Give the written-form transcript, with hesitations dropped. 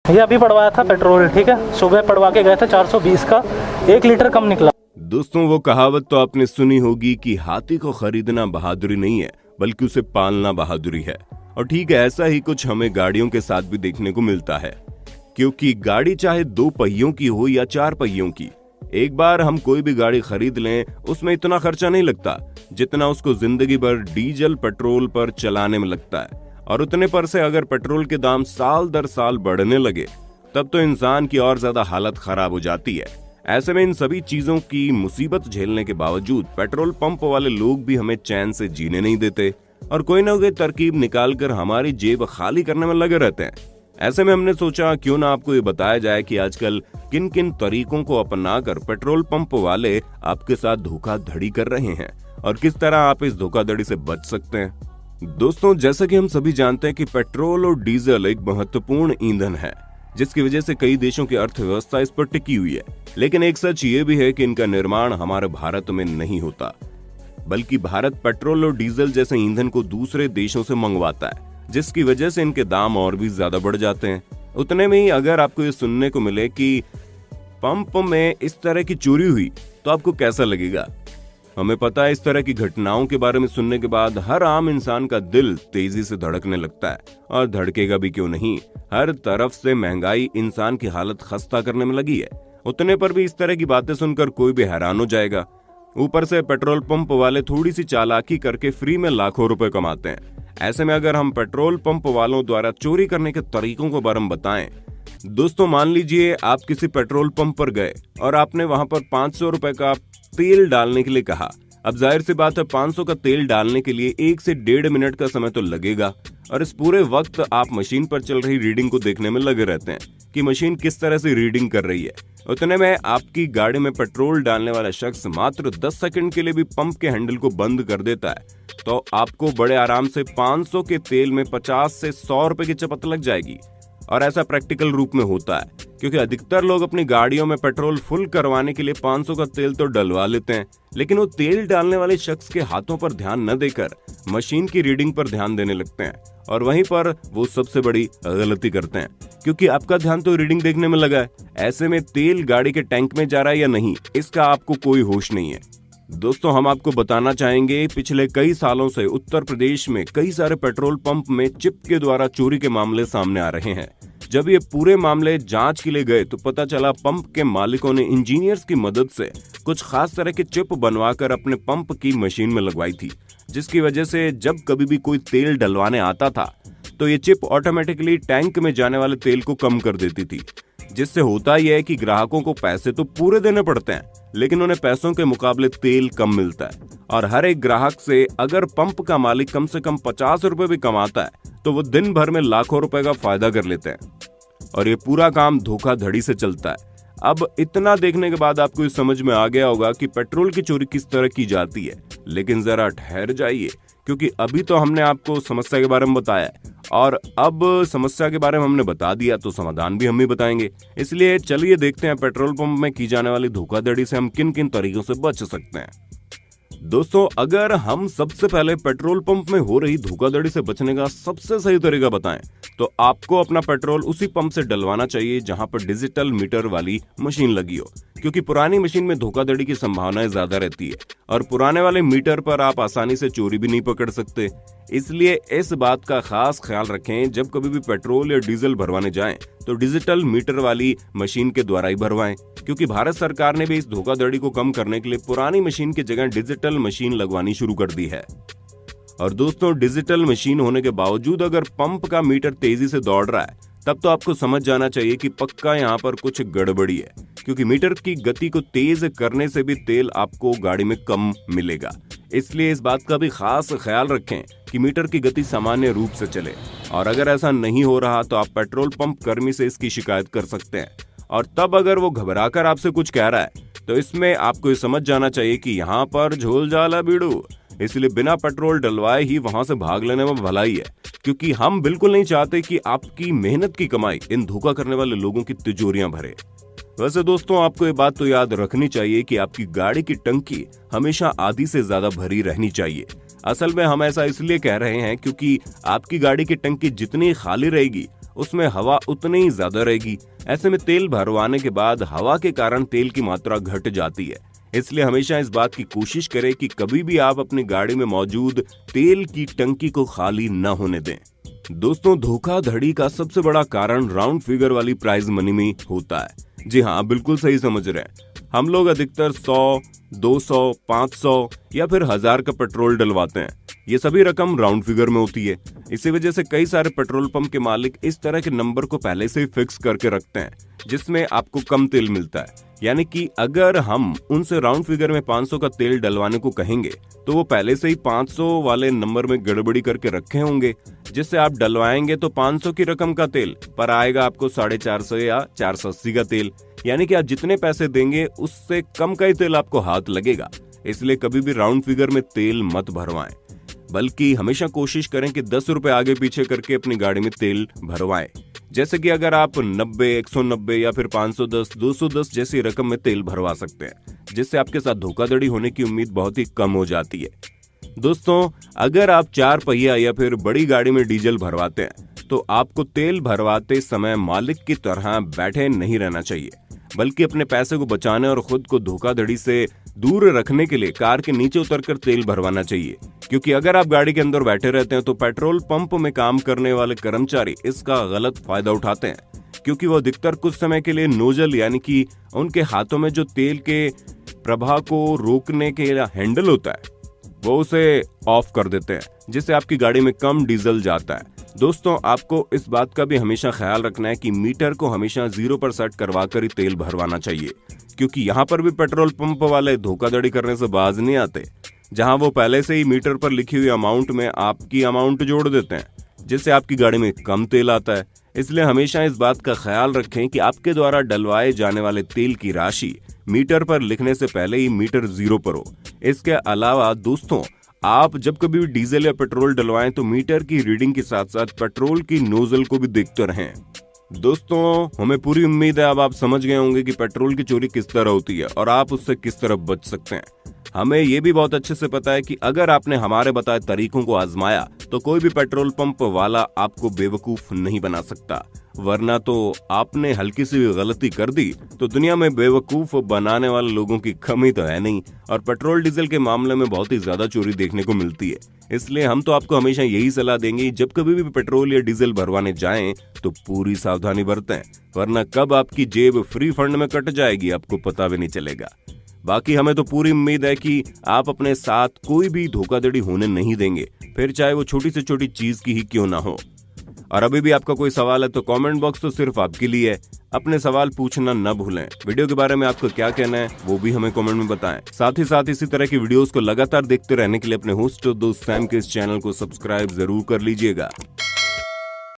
ये अभी पड़वाया था पेट्रोल, ठीक है, सुबह पड़वा के गए थे 420 का, 1 लीटर कम निकला। दोस्तों, वो कहावत तो आपने सुनी होगी कि हाथी को खरीदना बहादुरी नहीं है बल्कि उसे पालना बहादुरी है। और ठीक है, ऐसा ही कुछ हमें गाड़ियों के साथ भी देखने को मिलता है, क्योंकि गाड़ी चाहे 2 पहियों की हो या 4 पहियों की, एक बार हम कोई भी गाड़ी खरीद लें उसमें इतना खर्चा नहीं लगता जितना उसको जिंदगी भर डीजल पेट्रोल पर चलाने में लगता है। और उतने पर से अगर पेट्रोल के दाम साल दर साल बढ़ने लगे तब तो इंसान की और ज्यादा हालत खराब हो जाती है। ऐसे में इन सभी चीजों की मुसीबत झेलने के बावजूद पेट्रोल पंप वाले लोग भी हमें चैन से जीने नहीं देते और कोई ना कोई तरकीब निकाल कर हमारी जेब खाली करने में लगे रहते हैं। ऐसे में हमने सोचा क्यों ना आपको ये बताया जाए कि आजकल किन किन तरीकों को अपनाकर पेट्रोल पंप वाले आपके साथ धोखाधड़ी कर रहे हैं और किस तरह आप इस धोखाधड़ी से बच सकते हैं। दोस्तों, जैसा कि हम सभी जानते हैं कि पेट्रोल और डीजल एक महत्वपूर्ण ईंधन है जिसकी वजह से कई देशों की अर्थव्यवस्था इस पर टिकी हुई है। लेकिन एक सच ये भी है कि इनका निर्माण हमारे भारत में नहीं होता, बल्कि भारत पेट्रोल और डीजल जैसे ईंधन को दूसरे देशों से मंगवाता है, जिसकी वजह से इनके दाम और भी ज्यादा बढ़ जाते हैं। उतने में ही अगर आपको ये सुनने को मिले कि पंप में इस तरह की चोरी हुई तो आपको कैसा लगेगा। हमें पता है, इस तरह की घटनाओं के बारे में सुनने के बाद हर आम इंसान का दिल तेजी से धड़कने लगता है, और धड़केगा भी क्यों नहीं। हर तरफ से महंगाई इंसान की हालत खस्ता करने में लगी है। उतने पर भी इस तरह की बातें सुनकर कोई भी हैरान हो जाएगा। ऊपर से पेट्रोल पंप वाले थोड़ी सी चालाकी करके फ्री में लाखों रुपए कमाते हैं। ऐसे में अगर हम पेट्रोल पंप वालों द्वारा चोरी करने के तरीकों के बारे में बताएं, दोस्तों मान लीजिए आप किसी पेट्रोल पंप पर गए और आपने वहां पर 500 रुपए का तेल डालने के लिए कहा। अब जाहिर सी बात है, 500 का तेल डालने के लिए 1 से 1.5 मिनट का समय तो लगेगा, और इस पूरे वक्त आप मशीन पर चल रही रीडिंग को देखने में लगे रहते हैं कि मशीन किस तरह से रीडिंग कर रही है। उतने में आपकी गाड़ी में पेट्रोल डालने वाला शख्स मात्र 10 सेकंड के लिए भी पंप के हैंडल को बंद कर देता है तो आपको बड़े आराम से 500 के तेल में 50 से 100 रुपए की चपत लग जाएगी। और ऐसा प्रैक्टिकल रूप में होता है, क्योंकि अधिकतर लोग अपनी गाड़ियों में पेट्रोल फुल करवाने के लिए 500 का तेल तो डलवा लेते हैं, लेकिन वो तेल डालने वाले शख्स के हाथों पर ध्यान न देकर मशीन की रीडिंग पर ध्यान देने लगते हैं, और वहीं पर वो सबसे बड़ी गलती करते हैं, क्योंकि आपका ध्यान तो रीडिंग देखने में लगा है। ऐसे में तेल गाड़ी के टैंक में जा रहा है या नहीं, इसका आपको कोई होश नहीं है। दोस्तों, हम आपको बताना चाहेंगे, पिछले कई सालों से उत्तर प्रदेश में कई सारे पेट्रोल पंप में चिप के द्वारा चोरी के मामले सामने आ रहे हैं। जब ये पूरे मामले जांच के लिए गए तो पता चला पंप के मालिकों ने इंजीनियर्स की मदद से कुछ खास तरह के चिप बनवाकर अपने पंप की मशीन में लगवाई थी, जिसकी वजह से जब कभी भी कोई तेल डलवाने आता था तो ये चिप ऑटोमेटिकली टैंक में जाने वाले तेल को कम कर देती थी। जिससे होता यह है कि ग्राहकों को पैसे तो पूरे देने पड़ते हैं, लेकिन उन्हें पैसों के मुकाबले तेल कम मिलता है। और हर एक ग्राहक से अगर पंप का मालिक कम से कम 50 रुपए भी कमाता है तो वो दिन भर में लाखों रुपए का फायदा कर लेते हैं, और ये पूरा काम धोखाधड़ी से चलता है। अब इतना देखने के बाद आपको ये समझ में आ गया होगा कि पेट्रोल की चोरी किस तरह की जाती है, लेकिन जरा ठहर जाइए, क्योंकि अभी तो हमने आपको समस्या के बारे में बताया है, और अब समस्या के बारे में हमने बता दिया तो समाधान भी हम ही बताएंगे। इसलिए चलिए देखते हैं पेट्रोल पंप में की जाने वाली धोखाधड़ी से हम किन किन तरीकों से बच सकते हैं। दोस्तों, अगर हम सबसे पहले पेट्रोल पंप में हो रही धोखाधड़ी से बचने का सबसे सही तरीका बताएं तो आपको अपना पेट्रोल उसी पंप से डलवाना चाहिए जहां पर डिजिटल मीटर वाली मशीन लगी हो, क्योंकि पुरानी मशीन में धोखाधड़ी की संभावनाएं ज्यादा रहती है और पुराने वाले मीटर पर आप आसानी से चोरी भी नहीं पकड़ सकते। इसलिए इस बात का खास ख्याल रखें, जब कभी भी पेट्रोल या डीजल भरवाने जाएं तो डिजिटल मीटर वाली मशीन के द्वारा ही भरवाएं, क्योंकि भारत सरकार ने भी इस धोखाधड़ी को कम करने के लिए पुरानी मशीन की जगह डिजिटल मशीन लगवानी शुरू कर दी है। और दोस्तों, डिजिटल मशीन होने के बावजूद अगर पंप का मीटर तेजी से दौड़ रहा है तब तो आपको समझ जाना चाहिए कि पक्का यहाँ पर कुछ गड़बड़ी है, क्योंकि मीटर की गति को तेज करने से भी तेल आपको गाड़ी में कम मिलेगा। इसलिए इस बात का भी खास ख्याल रखें कि मीटर की गति सामान्य रूप से चले, और अगर ऐसा नहीं हो रहा तो आप पेट्रोल पंप कर्मी से इसकी शिकायत कर सकते हैं। और तब अगर वो घबराकर आपसे कुछ कह रहा है तो इसमें आपको ये समझ जाना चाहिए कि यहाँ पर झोल झाला बीड़ू, इसलिए बिना पेट्रोल डलवाए ही वहां से भाग लेने में भलाई है, क्योंकि हम बिल्कुल नहीं चाहते कि आपकी मेहनत की कमाई इन धोखा करने वाले लोगों की तिजोरियां भरे। वैसे दोस्तों, आपको ये बात तो याद रखनी चाहिए कि आपकी गाड़ी की टंकी हमेशा आधी से ज्यादा भरी रहनी चाहिए। असल में हम ऐसा इसलिए कह रहे हैं क्योंकि आपकी गाड़ी की टंकी जितनी खाली रहेगी उसमें हवा उतनी ही ज्यादा रहेगी। ऐसे में तेल भरवाने के बाद हवा के कारण तेल की मात्रा घट जाती है। इसलिए हमेशा इस बात की कोशिश करें कि कभी भी आप अपनी गाड़ी में मौजूद तेल की टंकी को खाली न होने दें। दोस्तों, धोखाधड़ी का सबसे बड़ा कारण राउंड फिगर वाली प्राइस मनी में होता है। जी हाँ, बिल्कुल सही समझ रहे हैं। हम लोग अधिकतर 100, 200, 500 या फिर 1000 का पेट्रोल डलवाते हैं। ये सभी रकम राउंड फिगर में होती है। इसी वजह से कई सारे पेट्रोल पंप के मालिक इस तरह के नंबर को पहले से ही फिक्स करके रखते हैं, जिसमें आपको कम तेल मिलता है। यानी कि अगर हम उनसे राउंड फिगर में 500 का तेल डलवाने को कहेंगे तो वो पहले से ही 500 वाले नंबर में गड़बड़ी करके रखे होंगे, जिससे आप डलवाएंगे तो 500 की रकम का तेल पर आएगा आपको 450 या 480 का तेल। यानी कि आप जितने पैसे देंगे उससे कम का ही तेल आपको हाथ लगेगा। इसलिए कभी भी राउंड फिगर में तेल मत भरवाएं, बल्कि हमेशा कोशिश करें कि 10 रुपए आगे पीछे करके अपनी गाड़ी में तेल भरवाएं। जैसे कि अगर आप 90, 190 या फिर 510, 210 जैसी रकम में तेल भरवा सकते हैं, जिससे आपके साथ धोखाधड़ी होने की उम्मीद बहुत ही कम हो जाती है। दोस्तों, अगर आप 4 पहिया या फिर बड़ी गाड़ी में डीजल भरवाते हैं तो आपको तेल भरवाते समय मालिक की तरह बैठे नहीं रहना चाहिए, बल्कि अपने पैसे को बचाने और खुद को धोखाधड़ी से दूर रखने के लिए कार के नीचे उतरकर तेल भरवाना चाहिए। क्योंकि अगर आप गाड़ी के अंदर बैठे रहते हैं तो पेट्रोल पंप में काम करने वाले कर्मचारी इसका गलत फायदा उठाते हैं, क्योंकि वो अधिकतर कुछ समय के लिए नोजल यानी कि उनके हाथों में जो तेल के प्रवाह को रोकने के हैंडल होता है वो उसे ऑफ कर देते हैं, जिससे आपकी गाड़ी में कम डीजल जाता है। दोस्तों, आपको इस बात का भी हमेशा ख्याल रखना है कि मीटर को हमेशा 0 पर सेट करवा कर ही तेल भरवाना चाहिए, क्योंकि यहाँ पर भी पेट्रोल पंप वाले धोखाधड़ी करने से बाज नहीं आते, जहां वो पहले से ही मीटर पर लिखी हुई अमाउंट में आपकी अमाउंट जोड़ देते हैं, जिससे आपकी गाड़ी में कम तेल आता है। इसलिए हमेशा इस बात का ख्याल रखें कि आपके द्वारा डलवाए जाने वाले तेल की राशि मीटर पर लिखने से पहले ही मीटर 0 पर हो। इसके अलावा दोस्तों, आप जब कभी भी डीजल या पेट्रोल डलवाएं तो मीटर की रीडिंग के साथ साथ पेट्रोल की नोजल को भी देखते रहें। दोस्तों, हमें पूरी उम्मीद है अब आप समझ गए होंगे कि पेट्रोल की चोरी किस तरह होती है और आप उससे किस तरह बच सकते हैं। हमें ये भी बहुत अच्छे से पता है कि अगर आपने हमारे बताए तरीकों को आजमाया तो कोई भी पेट्रोल पंप वाला आपको बेवकूफ नहीं बना सकता, वरना तो आपने हल्की सी गलती कर दी तो दुनिया में बेवकूफ बनाने वाले लोगों की कमी तो है नहीं। और पेट्रोल डीजल के मामले में बहुत ही ज्यादा चोरी देखने को मिलती है। इसलिए हम तो आपको हमेशा यही सलाह देंगे, जब कभी भी पेट्रोल या डीजल भरवाने जाएं तो पूरी सावधानी बरतें, वरना कब आपकी जेब फ्री फंड में कट जाएगी आपको पता भी नहीं चलेगा। बाकी हमें तो पूरी उम्मीद है कि आप अपने साथ कोई भी धोखाधड़ी होने नहीं देंगे, फिर चाहे वो छोटी से छोटी चीज की ही क्यों ना हो। और अभी भी आपका कोई सवाल है तो कमेंट बॉक्स तो सिर्फ आपके लिए है, अपने सवाल पूछना न भूलें। वीडियो के बारे में आपको क्या कहना है वो भी हमें कमेंट में बताएं। साथ ही साथ इसी तरह की वीडियोस को लगातार देखते रहने के लिए अपने होस्ट और दोस्त सैम के इस चैनल को सब्सक्राइब जरूर कर लीजिएगा।